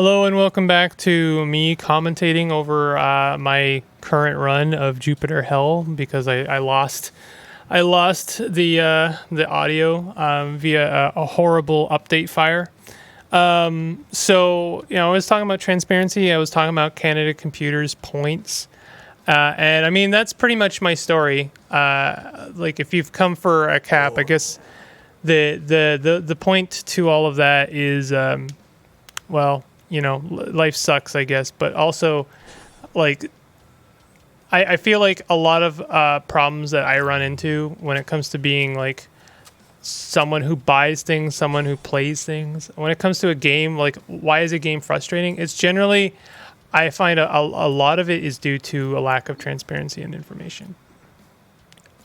Hello and welcome back to me commentating over my current run of Jupiter Hell because I lost the audio via a horrible update fire. So I was talking about transparency. I was talking about Canada Computers points, and I mean that's pretty much my story. Like if you've come for a cap, I guess the point to all of that is life sucks, I guess, but also, like, I feel like a lot of problems that I run into when it comes to being, like, someone who buys things, someone who plays things, when it comes to a game, like, why is a game frustrating? It's generally, I find a lot of it is due to a lack of transparency and information.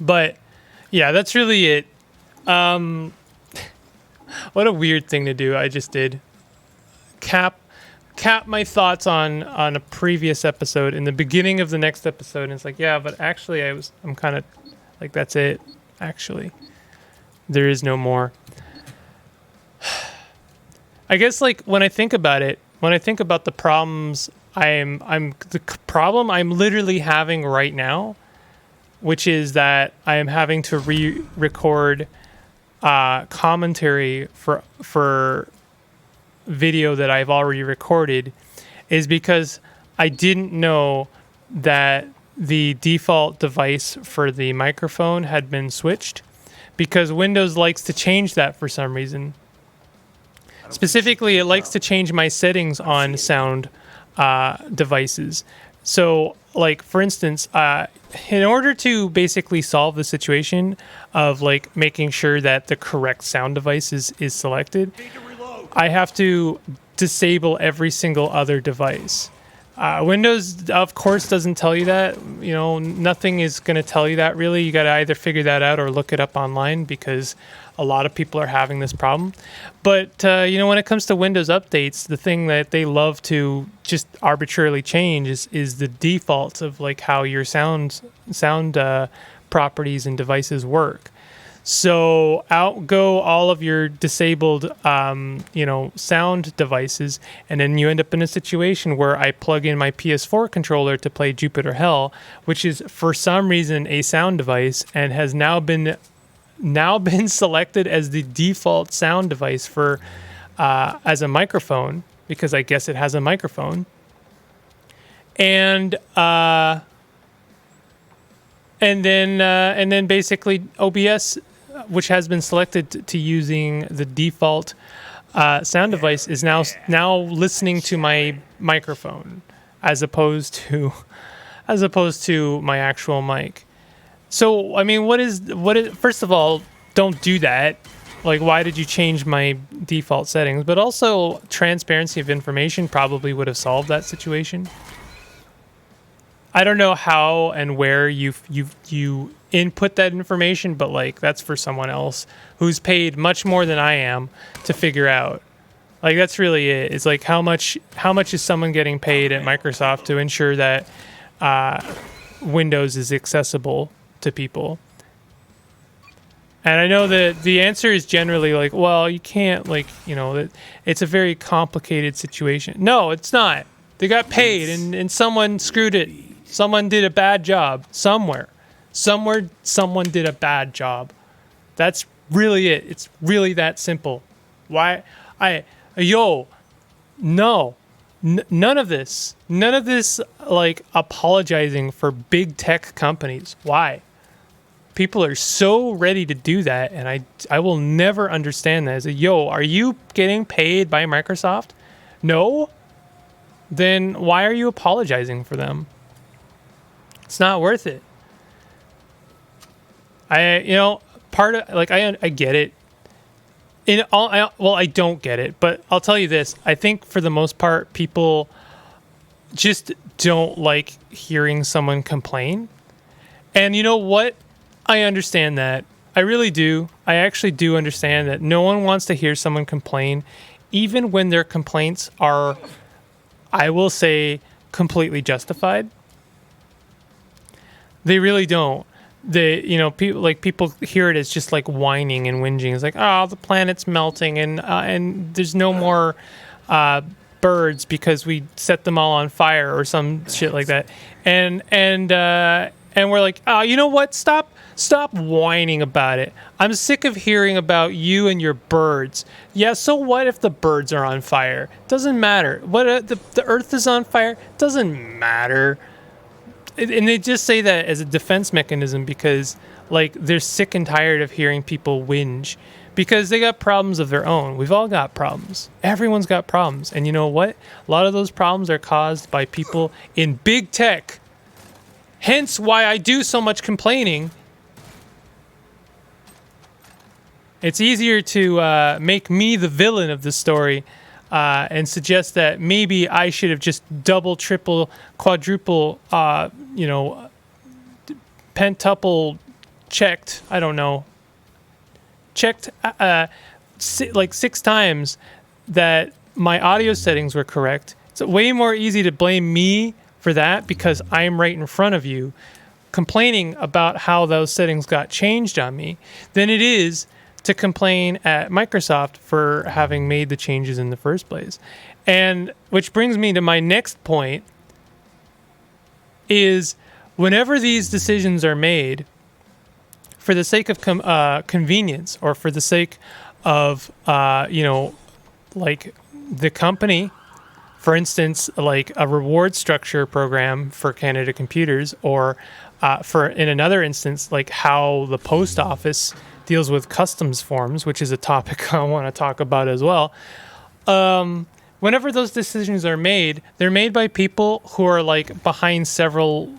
But, yeah, that's really it. What a weird thing to do. I just did. Cap my thoughts on a previous episode in the beginning of the next episode, and it's like, yeah, but actually I'm kind of like, that's it. Actually, there is no more. I guess, like, when I think about it, when I think about the problems the problem I'm literally having right now, which is that I am having to re-record commentary for video that I've already recorded, is because I didn't know that the default device for the microphone had been switched, because Windows likes to change that for some reason. Specifically, it likes to change my settings on sound devices. So, like, for instance, in order to basically solve the situation of, like, making sure that the correct sound device is selected, I have to disable every single other device. Windows, of course, doesn't tell you that. Nothing is going to tell you that, really. You got to either figure that out or look it up online, because a lot of people are having this problem. But, when it comes to Windows updates, the thing that they love to just arbitrarily change is the defaults of, like, how your sound properties and devices work. So out go all of your disabled, sound devices, and then you end up in a situation where I plug in my PS4 controller to play Jupiter Hell, which is for some reason a sound device, and has now been selected as the default sound device for as a microphone, because I guess it has a microphone, and then basically OBS, which has been selected to using the default sound device, is now listening to my microphone as opposed to my actual mic. So, I mean, what is first of all, don't do that. Like, why did you change my default settings? But also, transparency of information probably would have solved that situation. I don't know how and where you input that information, but, like, that's for someone else who's paid much more than I am to figure out. Like, that's really it. It's like, how much is someone getting paid at Microsoft to ensure that Windows is accessible to people? And I know that the answer is generally like, well, you can't, like, that it's a very complicated situation. No, it's not. They got paid, and someone screwed it. Someone did a bad job somewhere. Someone did a bad job. That's really it. It's really that simple. Why? No. None of this, like, apologizing for big tech companies. Why? People are so ready to do that, and I will never understand that. Are you getting paid by Microsoft? No? Then why are you apologizing for them? It's not worth it. I get it. I don't get it, but I'll tell you this. I think for the most part, people just don't like hearing someone complain. And you know what? I understand that. I really do. I actually do understand that no one wants to hear someone complain, even when their complaints are, I will say, completely justified. They really don't. People hear it as just like whining and whinging. It's like, oh, the planet's melting, and there's no more birds because we set them all on fire or some shit like that. And we're like, oh, you know what? Stop whining about it. I'm sick of hearing about you and your birds. Yeah, so what if the birds are on fire? Doesn't matter. What the earth is on fire? Doesn't matter. And they just say that as a defense mechanism because like they're sick and tired of hearing people whinge because they got problems of their own. We've all got problems. Everyone's got problems. And you know what? A lot of those problems are caused by people in big tech. Hence why I do so much complaining. It's easier to make me the villain of the story and suggest that maybe I should have just double, triple, quadruple, pentuple checked. I don't know. Checked like 6 times that my audio settings were correct. It's way more easy to blame me for that because I'm right in front of you complaining about how those settings got changed on me than it is to complain at Microsoft for having made the changes in the first place. And which brings me to my next point is whenever these decisions are made for the sake of convenience or for the sake of, like the company, for instance, like a reward structure program for Canada Computers or for in another instance, like how the post office deals with customs forms, which is a topic I want to talk about as well. Whenever those decisions are made, they're made by people who are like behind several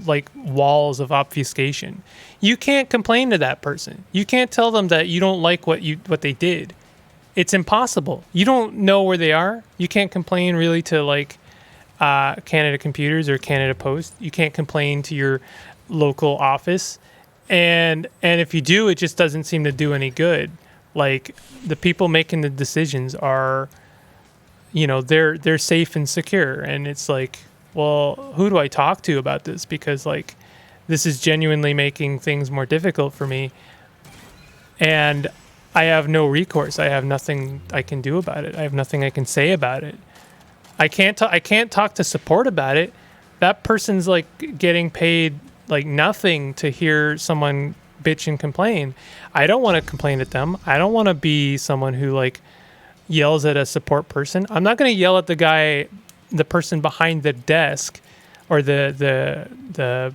like walls of obfuscation. You can't complain to that person. You can't tell them that you don't like what they did. It's impossible. You don't know where they are. You can't complain really to like Canada Computers or Canada Post. You can't complain to your local office. And if you do, it just doesn't seem to do any good. Like the people making the decisions are, they're safe and secure. And it's like, well, who do I talk to about this? Because like, this is genuinely making things more difficult for me. And I have no recourse. I have nothing I can do about it. I have nothing I can say about it. I can't talk to support about it. That person's like getting paid like nothing to hear someone bitch and complain. I don't want to complain at them. I don't want to be someone who like yells at a support person. I'm not going to yell at the person behind the desk or the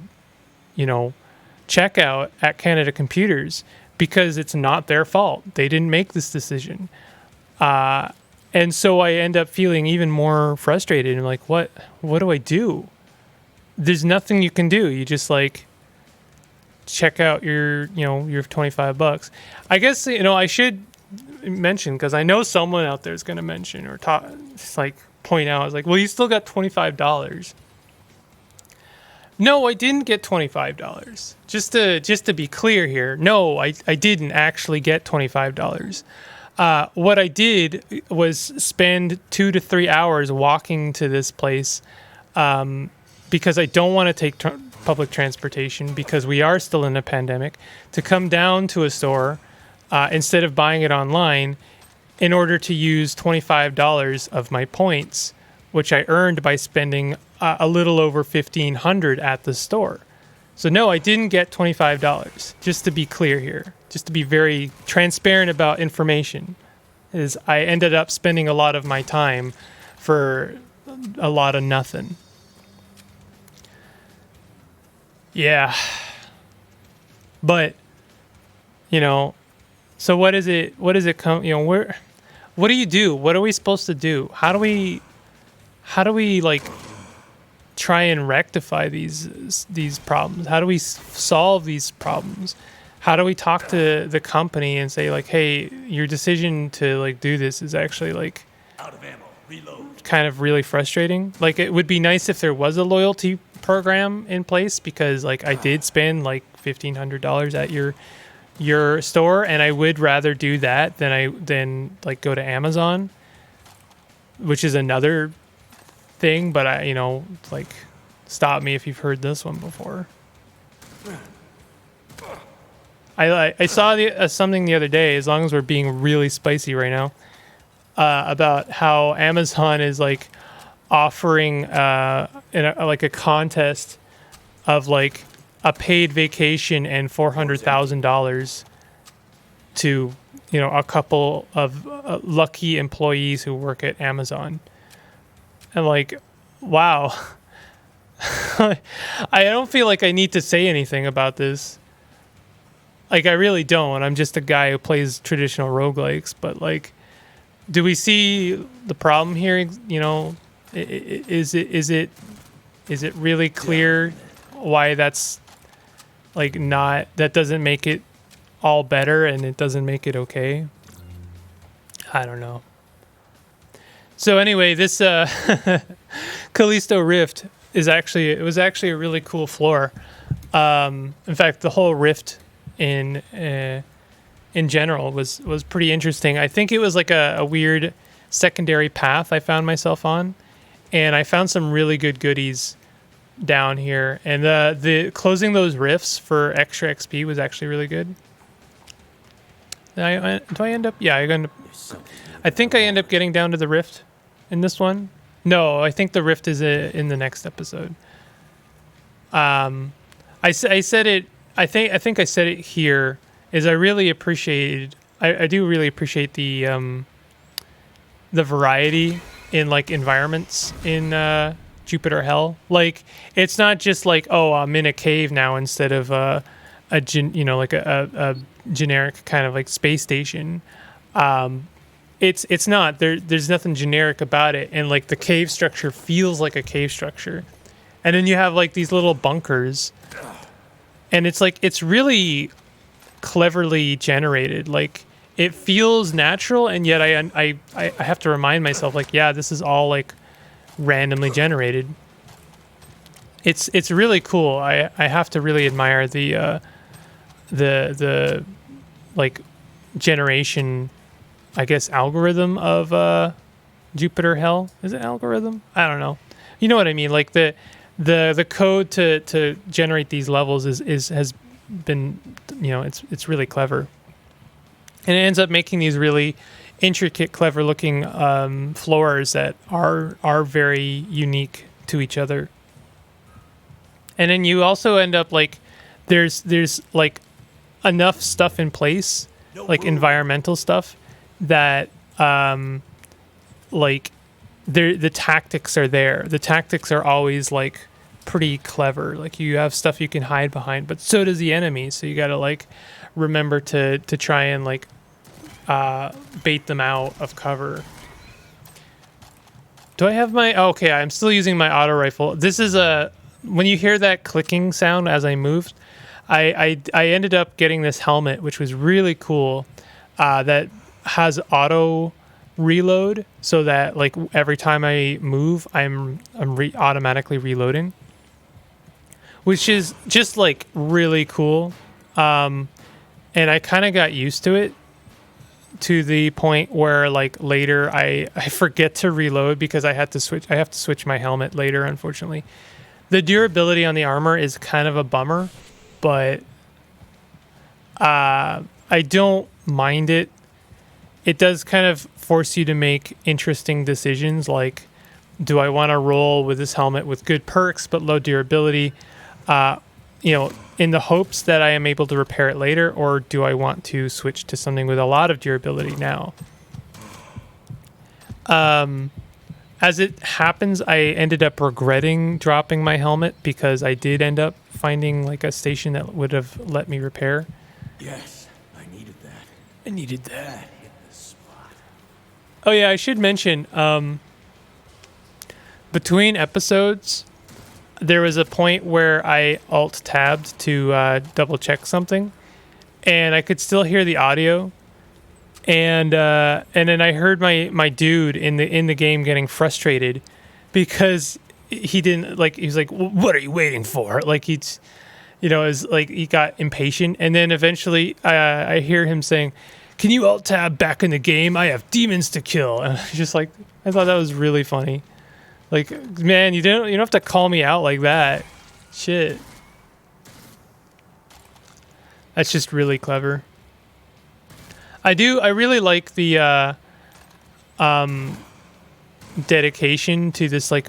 checkout at Canada Computers because it's not their fault. They didn't make this decision. And so I end up feeling even more frustrated and like, what do I do? There's nothing you can do. You just like check out your $25. I guess, I should mention, because I know someone out there is going to mention or talk, just like point out, I was like, well, you still got $25. No, I didn't get $25. Just to be clear here, no, I didn't actually get $25. What I did was spend 2 to 3 hours walking to this place because I don't want to take public transportation because we are still in a pandemic, to come down to a store instead of buying it online in order to use $25 of my points, which I earned by spending a little over $1,500 at the store. So no, I didn't get $25. Just to be clear here, just to be very transparent about information, is I ended up spending a lot of my time for a lot of nothing. Yeah. But, so what is it come, what do you do? What are we supposed to do? How do we like try and rectify these problems? How do we solve these problems? How do we talk to the company and say like, hey, your decision to like do this is actually like out of ammo, reload, kind of really frustrating. Like it would be nice if there was a loyalty program in place, because like I did spend like $1,500 at your store, and I would rather do that than like go to Amazon, which is another thing. But I, like, stop me if you've heard this one before. I saw something the other day, as long as we're being really spicy right now. about how Amazon is like offering like a contest of like a paid vacation and $400,000 to a couple of lucky employees who work at Amazon. And like, wow. I don't feel like I need to say anything about this. Like, I really don't. I'm just a guy who plays traditional roguelikes. But like, do we see the problem here? Is it really clear why that's like not, that doesn't make it all better and it doesn't make it okay? I don't know. So anyway, this Callisto Rift was actually a really cool floor. In fact, the whole Rift in general was pretty interesting. I think it was like a weird secondary path I found myself on, and I found some really good goodies down here. And the closing those rifts for extra XP was actually really good. Do I end up? Yeah, I think I end up getting down to the rift in this one. No, I think the rift is in the next episode. I said it. I think I said it here. Is I really appreciated. I do really appreciate the variety in like environments in Jupiter Hell. Like, it's not just like, oh, I'm in a cave now instead of a generic kind of like space station. It's not there's nothing generic about it, and like the cave structure feels like a cave structure. And then you have like these little bunkers, and it's like, it's really cleverly generated. Like, it feels natural, and yet I have to remind myself, like, yeah, this is all like randomly generated. It's really cool. I have to really admire the like generation, I guess, algorithm of Jupiter Hell. Is it algorithm? I don't know. You know what I mean? Like the code to generate these levels has been, it's really clever, and it ends up making these really intricate, clever looking floors that are very unique to each other. And then you also end up like there's like enough stuff in place, like environmental stuff, that like the tactics are there. The tactics are always like pretty clever. Like, you have stuff you can hide behind, but so does the enemy. So you got to like remember to try and like bait them out of cover. Do I have my... okay, I'm still using my auto rifle. This is when you hear that clicking sound as I moved, I ended up getting this helmet, which was really cool, that has auto reload, so that like every time I move, I'm automatically reloading, which is just like really cool. And I kind of got used to it, to the point where like later I forget to reload because I have to switch my helmet later, unfortunately. The durability on the armor is kind of a bummer, but I don't mind it. It does kind of force you to make interesting decisions, like, do I want to roll with this helmet with good perks but low durability, in the hopes that I am able to repair it later, or do I want to switch to something with a lot of durability now? As it happens, I ended up regretting dropping my helmet because I did end up finding like a station that would have let me repair. Yes, I needed that. I needed that. Hit the spot. Oh yeah, I should mention, between episodes, there was a point where I alt-tabbed to double-check something, and I could still hear the audio. And then I heard my dude in the game getting frustrated because he didn't, like, he was like, "What are you waiting for?" Like, he's, is like, he got impatient, and then eventually I hear him saying, "Can you alt tab back in the game? I have demons to kill." And I was just like, I thought that was really funny. Like, man, you don't have to call me out like that. Shit. That's just really clever. I really like the dedication to this like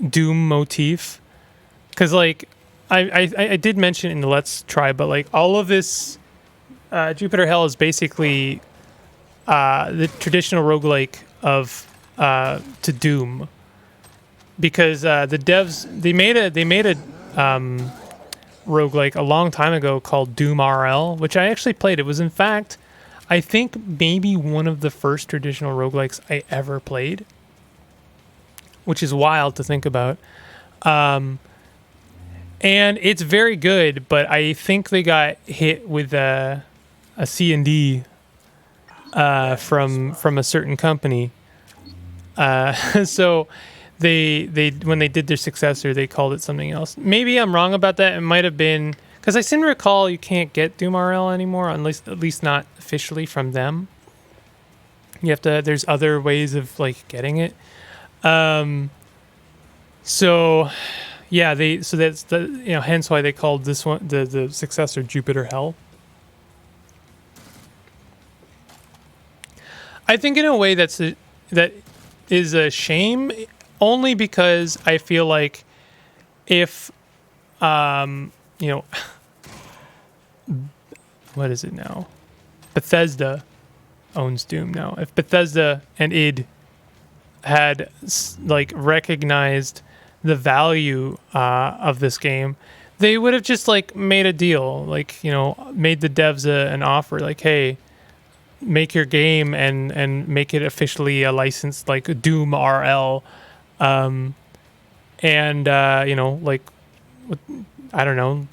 Doom motif, because like I did mention in the Let's Try, but like all of this Jupiter Hell is basically the traditional roguelike of to Doom, because the devs they made a roguelike a long time ago called Doom RL, which I actually played. It was in fact, I think, maybe one of the first traditional roguelikes I ever played, which is wild to think about. And it's very good, but I think they got hit with a C&D from a certain company. So they when they did their successor, they called it something else. Maybe I'm wrong about that. It might have been, because I seem to recall you can't get Doom RL anymore, unless at least not officially from them. You have to. There's other ways of like getting it. So yeah, so that's the hence why they called this one the successor Jupiter Hell. I think in a way that is a shame, only because I feel like if what is it now? Bethesda owns Doom now. If Bethesda and id had like recognized the value of this game, they would have just like made a deal, like made the devs an offer, like, hey, make your game and make it officially a licensed like Doom RL, like I don't know,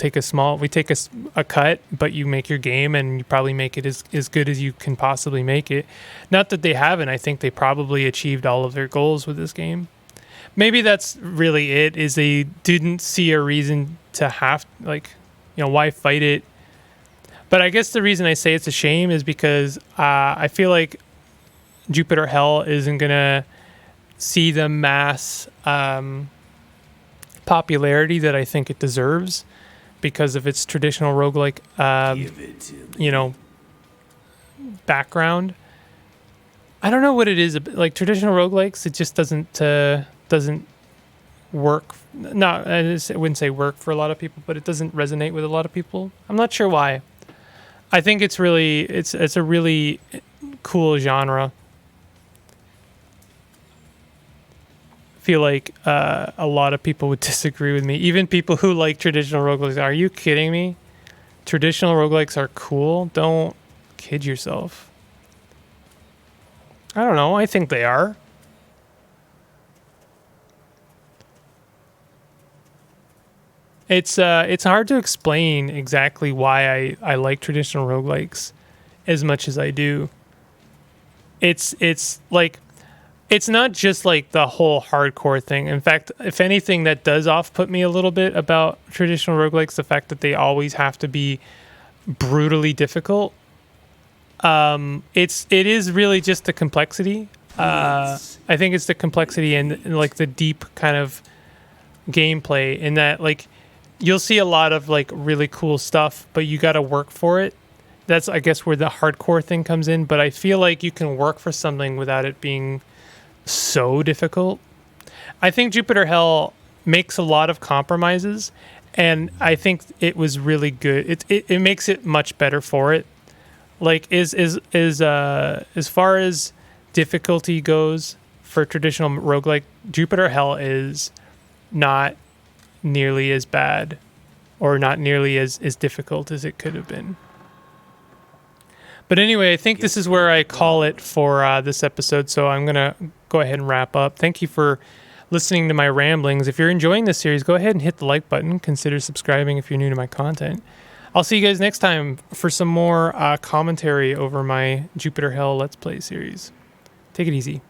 we take a cut, but you make your game and you probably make it as good as you can possibly make it. Not that they haven't. I think they probably achieved all of their goals with this game. Maybe that's really it, is they didn't see a reason to have, why fight it? But I guess the reason I say it's a shame is because I feel like Jupiter Hell isn't going to see the mass popularity that I think it deserves because of its traditional roguelike, background. I don't know what it is, like traditional roguelikes, it just doesn't work. I wouldn't say work for a lot of people, but it doesn't resonate with a lot of people. I'm not sure why. I think it's a really cool genre. I feel like a lot of people would disagree with me. Even people who like traditional roguelikes. Are you kidding me? Traditional roguelikes are cool? Don't kid yourself. I don't know. I think they are. It's hard to explain exactly why I like traditional roguelikes as much as I do. It's like, it's not just like the whole hardcore thing. In fact, if anything, that does off-put me a little bit about traditional roguelikes, the fact that they always have to be brutally difficult. It is really just the complexity. I think it's the complexity and like the deep kind of gameplay, in that like you'll see a lot of like really cool stuff, but you got to work for it. That's, I guess, where the hardcore thing comes in. But I feel like you can work for something without it being so difficult. I think Jupiter Hell makes a lot of compromises, and I think it was really good. It makes it much better for it. Like as far as difficulty goes for traditional roguelike, Jupiter Hell is not nearly as bad, or not nearly as difficult as it could have been. But anyway, I think this is where I call it for this episode, so I'm going to go ahead and wrap up. Thank you for listening to my ramblings. If you're enjoying this series, go ahead and hit the like button. Consider subscribing if you're new to my content. I'll see you guys next time for some more commentary over my Jupiter Hell Let's Play series. Take it easy.